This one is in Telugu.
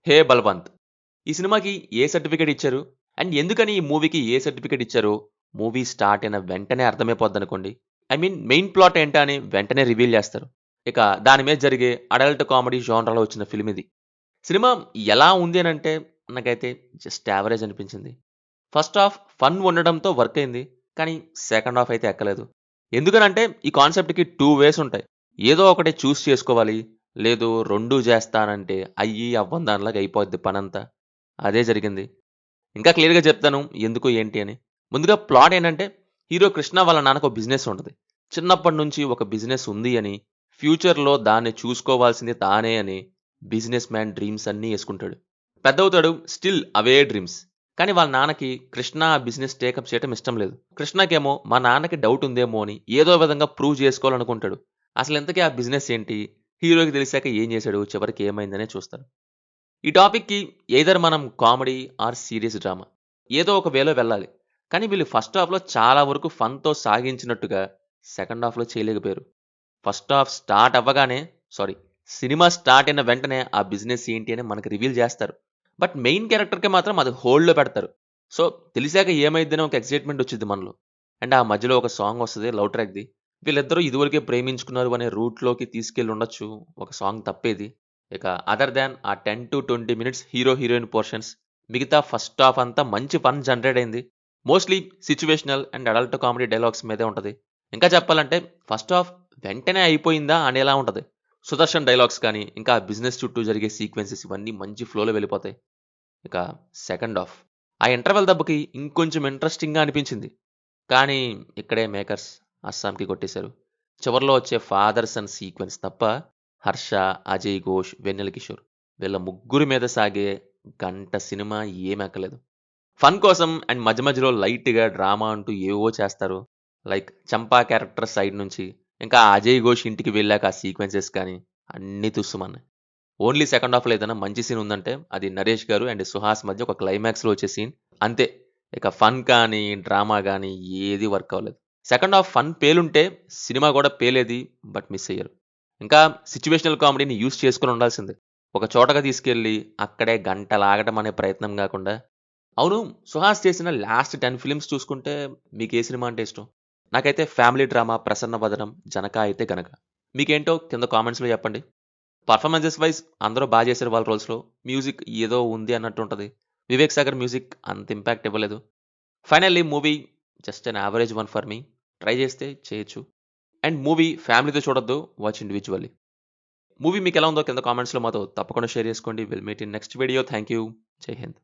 హే బల్వంత్ ఈ సినిమాకి ఏ సర్టిఫికేట్ ఇచ్చారు అండ్ ఎందుకని ఈ మూవీకి ఏ సర్టిఫికేట్ ఇచ్చారో మూవీ స్టార్ట్ అయిన వెంటనే అర్థమైపోద్ది అనుకోండి. ఐ మీన్ మెయిన్ ప్లాట్ ఏంటా అని వెంటనే రివీల్ చేస్తారు. ఇక దాని మీద జరిగే అడల్ట్ కామెడీ జోనర్లో వచ్చిన ఫిల్మ్ ఇది. సినిమా ఎలా ఉంది అని అంటే నాకైతే జస్ట్ యావరేజ్ అనిపించింది. ఫస్ట్ హాఫ్ ఫన్ ఉండడంతో వర్క్ అయింది. కానీ సెకండ్ హాఫ్ అయితే ఎక్కలేదు. ఎందుకనంటే ఈ కాన్సెప్ట్‌కి 2 వేస్ ఉంటాయి. ఏదో ఒకటి చూస్ చేసుకోవాలి. లేదు 2 చేస్తానంటే అయ్యి అవ్వని దానిలాగా అయిపోద్ది పనంతా. అదే జరిగింది. ఇంకా క్లియర్‌గా చెప్తాను ఎందుకు ఏంటి అని. ముందుగా ప్లాట్ ఏంటంటే హీరో కృష్ణ వాళ్ళ నాన్నకు బిజినెస్ ఉంటది. చిన్నప్పటి నుంచి ఒక బిజినెస్ ఉంది అని, ఫ్యూచర్‌లో దాన్ని చూసుకోవాల్సింది తానే అని బిజినెస్ మ్యాన్ డ్రీమ్స్ అన్నీ యేసుకుంటాడు. పెద్దవుతాడు. స్టిల్ అవే డ్రీమ్స్. కానీ వాళ్ళ నాన్నకి కృష్ణ ఆ బిజినెస్ టేకప్ చేయటం ఇష్టం లేదు. కృష్ణకేమో మా నాన్నకి డౌట్ ఉందేమో అని ఏదో విధంగా ప్రూవ్ చేసుకోవాలనుకుంటాడు. అసలు ఇంతకీ ఆ బిజినెస్ ఏంటి? హీరోకి తెలిసాక ఏం చేశాడు? చివరికి ఏమైందనే చూస్తారు. ఈ టాపిక్‌కి ఎయిదర్ మనం కామెడీ ఆర్ సీరియస్ డ్రామా ఏదో ఒక వేలో వెళ్ళాలి. కానీ వీళ్ళు ఫస్ట్ హాఫ్‌లో చాలా వరకు ఫన్‌తో సాగించినట్టుగా సెకండ్ హాఫ్‌లో చేయలేకపోయారు. ఫస్ట్ హాఫ్ స్టార్ట్ అవ్వగానే సారీ సినిమా స్టార్ట్ అయిన వెంటనే ఆ బిజినెస్ ఏంటి అని మనకు రివీల్ చేస్తారు. బట్ మెయిన్ క్యారెక్టర్‌కి మాత్రం అది హోల్డ్‌లో పెడతారు. సో, తెలిసాక ఏమైద్దని ఒక ఎక్సైట్‌మెంట్ వచ్చిద్ది మనలో. అండ్ ఆ మధ్యలో ఒక సాంగ్ వస్తది లవ్ ట్రాక్‌ది. వీళ్ళిద్దరూ ఇదివరకే ప్రేమించుకున్నారు అనే రూట్‌లోకి తీసుకెళ్ళి ఉండొచ్చు. ఒక సాంగ్ తప్పేది. ఇక అదర్ దాన్ ఆ 10-20 మినిట్స్ హీరో, హీరోయిన్ పోర్షన్స్ మిగతా ఫస్ట్ హాఫ్ అంతా మంచి ఫన్ జనరేట్ అయింది. Mostly situational and adult comedy dialogues మీదే ఉంటది. ఇంకా చెప్పాలంటే ఫస్ట్ హాఫ్ వెంటనే అయిపోయిందా అనేలా ఉంటది. సుదర్శన్ డైలాగ్స్ కానీ, ఇంకా బిజినెస్ చుట్టూ జరిగే సీక్వెన్సెస్ ఇవన్నీ మంచి ఫ్లోలో వెళ్ళిపోతాయి. ఇక సెకండ్ హాఫ్ ఆ ఇంటర్వెల్ దెబ్బకి ఇంకొంచెం ఇంట్రెస్టింగ్‌గా అనిపించింది. కానీ ఇక్కడే మేకర్స్ అస్సాంకి కొట్టేశారు. చివర్లో వచ్చే ఫాదర్ సన్ సీక్వెన్స్ తప్ప హర్ష, అజయ్ ఘోష్, వెన్నెల కిషోర్ వీళ్ళ ముగ్గురి మీద సాగే గంట సినిమా ఏమెక్కలేదు. ఫన్ కోసం అండ్ మధ్య మధ్యలో లైట్‌గా డ్రామా అంటూ ఏవేవో చేస్తారు. లైక్ 'చంపా' క్యారెక్టర్ సైడ్ నుంచి, ఇంకా అజయ్ ఘోష్ ఇంటికి వెళ్ళాక ఆ సీక్వెన్సెస్ కానీ అన్నీ తుస్సుమన్నాయి. ఓన్లీ సెకండ్ హాఫ్‌లో ఏదైనా మంచి సీన్ ఉందంటే అది నరేష్ గారు అండ్ సుహాస్ మధ్య ఒక క్లైమాక్స్‌లో వచ్చే సీన్ అంతే. ఇక ఫన్ కానీ, డ్రామా గానీ ఏది వర్క్ అవ్వలేదు. సెకండ్ హాఫ్ ఫన్ పేలుంటే సినిమా కూడా పేలేది. బట్ మిస్ అయ్యారు. ఇంకా సిట్యుయేషనల్ కామెడీని యూజ్ చేసుకొని ఉండాల్సింది. ఒక చోటగా తీసుకెళ్ళి అక్కడే గంట లాగటం అనే ప్రయత్నం గాకుండా అవును. 'సుహాస్' చేసిన లాస్ట్ 10 ఫిల్మ్స్ చూసుకుంటే మీకే సినిమా అంటే ఇష్టం? నాకైతే ఫ్యామిలీ డ్రామా 'ప్రసన్న వదనం', 'జనక' అయితే గనక. మీకేంటో కింద కామెంట్స్‌లో చెప్పండి. పర్ఫార్మెన్సెస్ వైస్ అందరూ చేశారు వాళ్ళ రోల్స్‌లో. మ్యూజిక్ ఏదో ఉంది అన్నట్టు ఉంటది. 'వివేక్ సాగర్' మ్యూజిక్ అంత ఇంపాక్ట్ ఇవ్వలేదు. Finally movie just an average one for me. Try చేస్తే చేయొచ్చు. అండ్ మూవీ ఫ్యామిలీతో చూడొద్దు. Watch individually. మూవీ మీకెలా ఉందో కింద కామెంట్స్‌లో మాతో తప్పకుండా షేర్ చేసుకోండి. Will meet in next video. Thank you. జై హింద్.